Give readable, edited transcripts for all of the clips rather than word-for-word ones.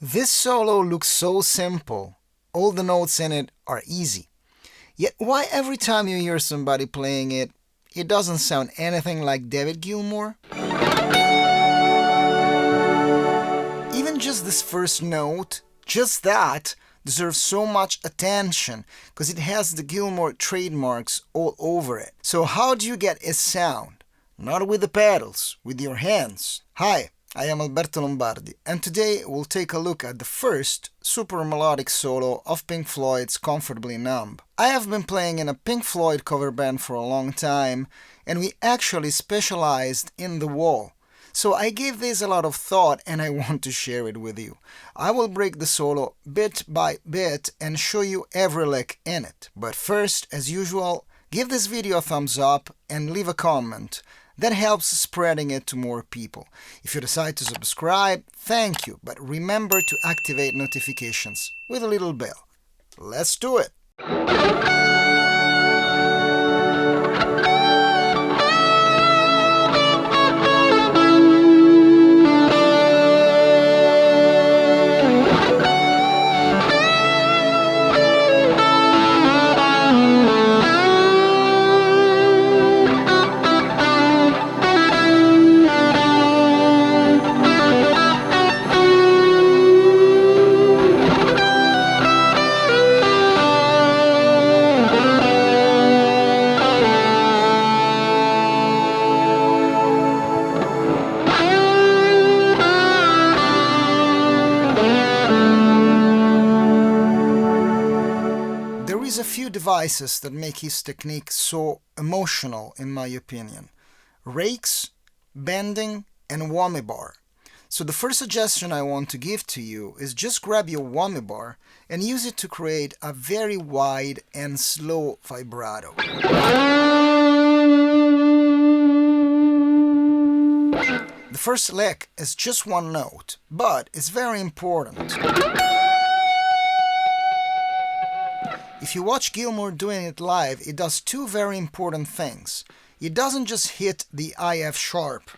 This solo looks so simple. All the notes in it are easy. Yet why every time you hear somebody playing it, it doesn't sound anything like David Gilmour? Even just this first note, just that, deserves so much attention because it has the Gilmour trademarks all over it. So how do you get a sound? Not with the pedals, with your hands. Hi, I am Alberto Lombardi, and today we'll take a look at the first super melodic solo of Pink Floyd's Comfortably Numb. I have been playing in a Pink Floyd cover band for a long time, and we actually specialized in the wall. So I gave this a lot of thought and I want to share it with you. I will break the solo bit by bit and show you every lick in it. But first, as usual, give this video a thumbs up and leave a comment. That helps spreading it to more people. If you decide to subscribe, thank you, but remember to activate notifications with a little bell. Let's do it! There is a few devices that make his technique so emotional, in my opinion. Rakes, bending, and whammy bar. So the first suggestion I want to give to you is just grab your whammy bar and use it to create a very wide and slow vibrato. The first lick is just one note, but it's very important. If you watch Gilmour doing it live, it does two very important things. It doesn't just hit the IF sharp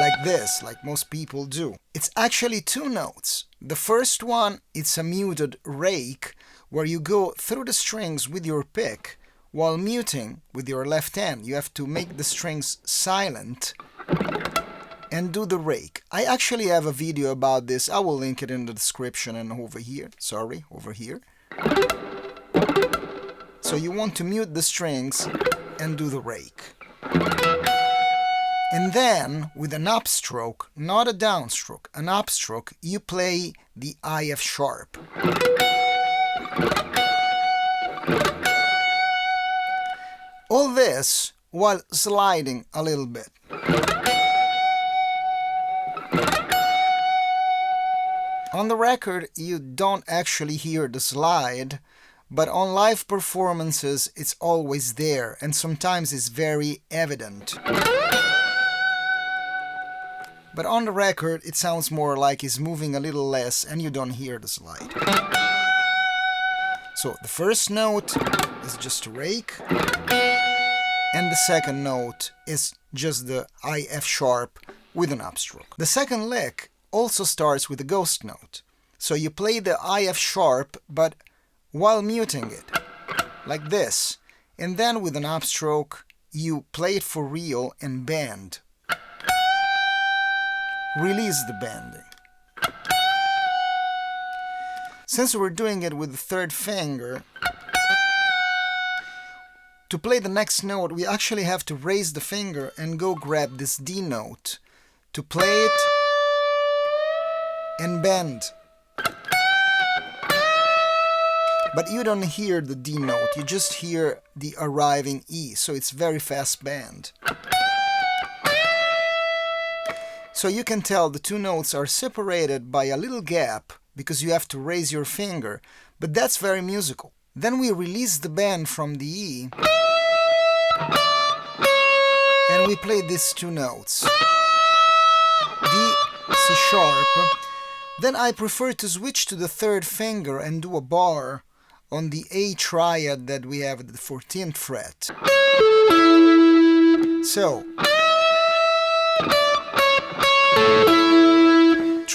like this, like most people do. It's actually two notes. The first one, it's a muted rake, where you go through the strings with your pick, while muting with your left hand. You have to make the strings silent and do the rake. I actually have a video about this. I will link it in the description and over here. So you want to mute the strings and do the rake. And then, with an upstroke, not a downstroke, an upstroke, you play the IF sharp. All this while sliding a little bit. On the record, you don't actually hear the slide, but on live performances it's always there, and sometimes it's very evident. But on the record it sounds more like it's moving a little less and you don't hear the slide. So the first note is just a rake, and the second note is just the IF sharp with an upstroke. The second lick also starts with a ghost note. So you play the IF sharp, but while muting it, like this, and then with an upstroke, you play it for real and bend. Release the bending. Since we're doing it with the third finger, to play the next note, we actually have to raise the finger and go grab this D note to play it and bend. But you don't hear the D note, you just hear the arriving E, so it's very fast bend. So you can tell the two notes are separated by a little gap because you have to raise your finger, but that's very musical. Then we release the bend from the E, and we play these two notes, D, C sharp. Then I prefer to switch to the third finger and do a bar on the A triad that we have at the 14th fret. So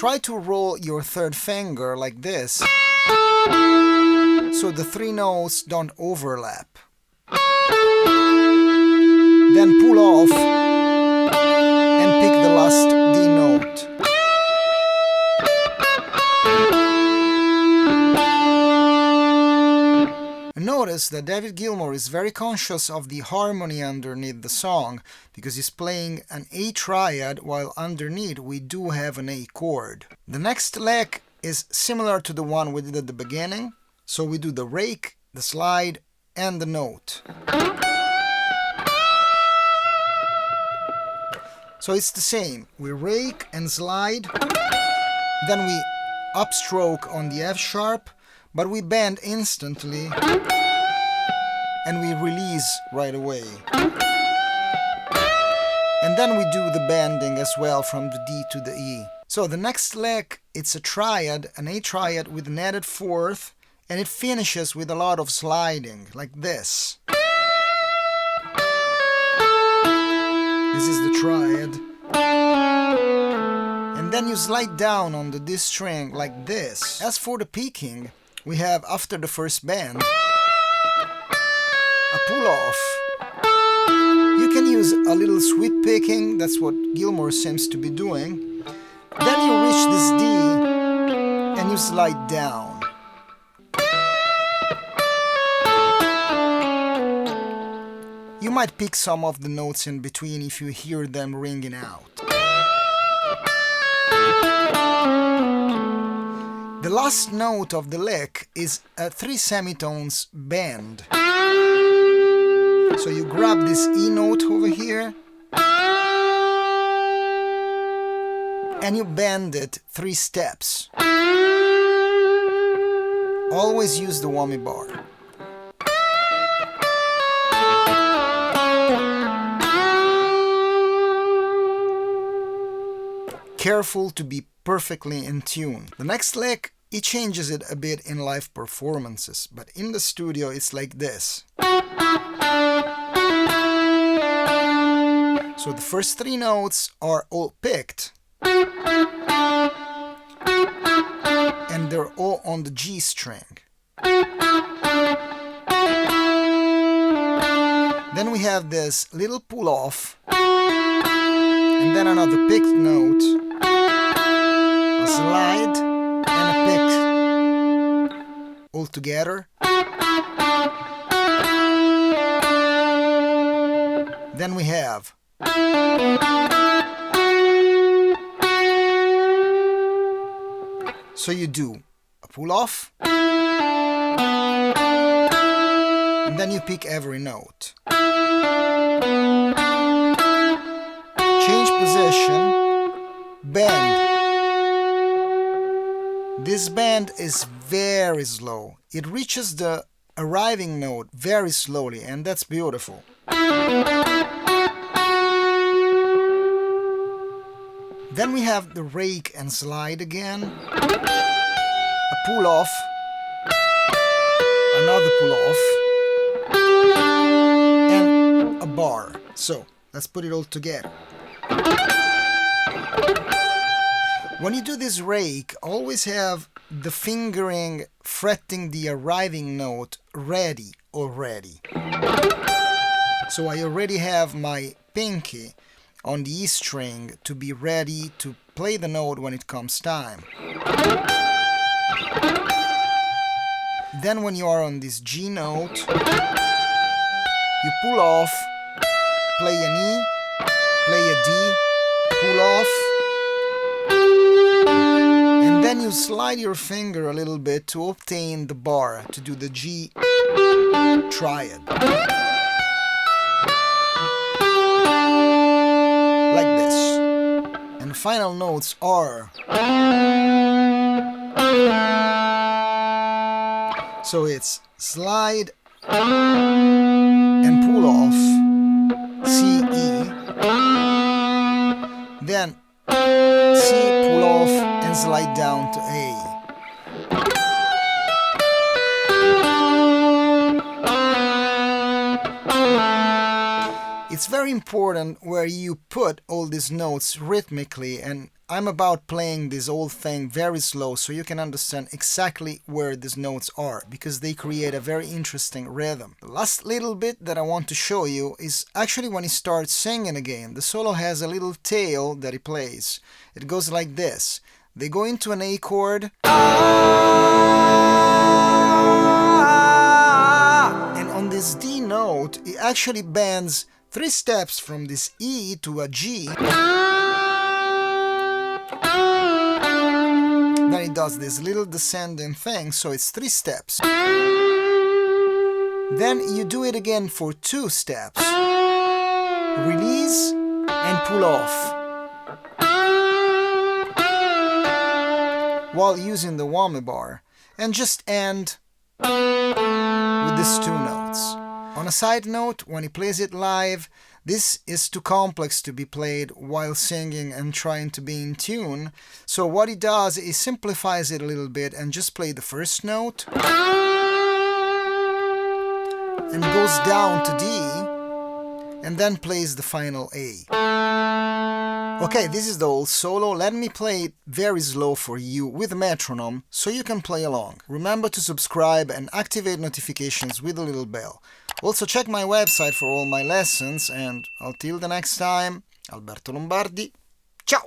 try to roll your third finger like this, so the three notes don't overlap. Then pull off and pick the last D note. Notice that David Gilmour is very conscious of the harmony underneath the song, because he's playing an A triad while underneath we do have an A chord. The next lick is similar to the one we did at the beginning, so we do the rake, the slide, and the note. So it's the same. We rake and slide, then we upstroke on the F sharp, but we bend instantly and we release right away. And then we do the bending as well from the D to the E. So the next lick, it's a triad, an A triad with an added fourth, and it finishes with a lot of sliding, like this. This is the triad. And then you slide down on the D string like this. As for the picking, we have, after the first bend, a pull-off. You can use a little sweep picking, that's what Gilmour seems to be doing. Then you reach this D and you slide down. You might pick some of the notes in between if you hear them ringing out. The last note of the lick is a 3 semitones bend. So you grab this E note over here and you bend it 3 steps. Always use the whammy bar. Careful to be perfectly in tune. The next lick, he changes it a bit in live performances, but in the studio it's like this. So the first 3 notes are all picked, and they're all on the G string. Then we have this little pull off, and then another picked note, a slide, and a pick all together. Then we have so you do a pull off, and then you pick every note. Change position, bend. This bend is very slow. It reaches the arriving note very slowly, and that's beautiful. Then we have the rake and slide again, a pull off, another pull off, and a bar. So let's put it all together. When you do this rake, always have the fingering fretting the arriving note ready already. So I already have my pinky on the E string to be ready to play the note when it comes time. Then when you are on this G note, you pull off, play an E, play a D, pull off, and then you slide your finger a little bit to obtain the bar, to do the G triad. Like this. And the final notes are. So it's slide and pull off, C, E, then C, pull off, and slide down to A. It's very important where you put all these notes rhythmically and I'm about playing this whole thing very slow so you can understand exactly where these notes are, because they create a very interesting rhythm. The last little bit that I want to show you is actually when he starts singing again. The solo has a little tail that he plays. It goes like this. They go into an A chord, and on this D note, he actually bends 3 steps from this E to a G. Then he does this little descending thing, so it's 3 steps. Then you do it again for 2 steps. Release and pull off, while using the whammy bar, and just end with these 2 notes. On a side note, when he plays it live, this is too complex to be played while singing and trying to be in tune. So what he does is simplifies it a little bit and just play the first note and goes down to D and then plays the final A. Okay, this is the whole solo. Let me play it very slow for you with a metronome so you can play along. Remember to subscribe and activate notifications with the little bell. Also check my website for all my lessons, and until the next time, Alberto Lombardi, ciao!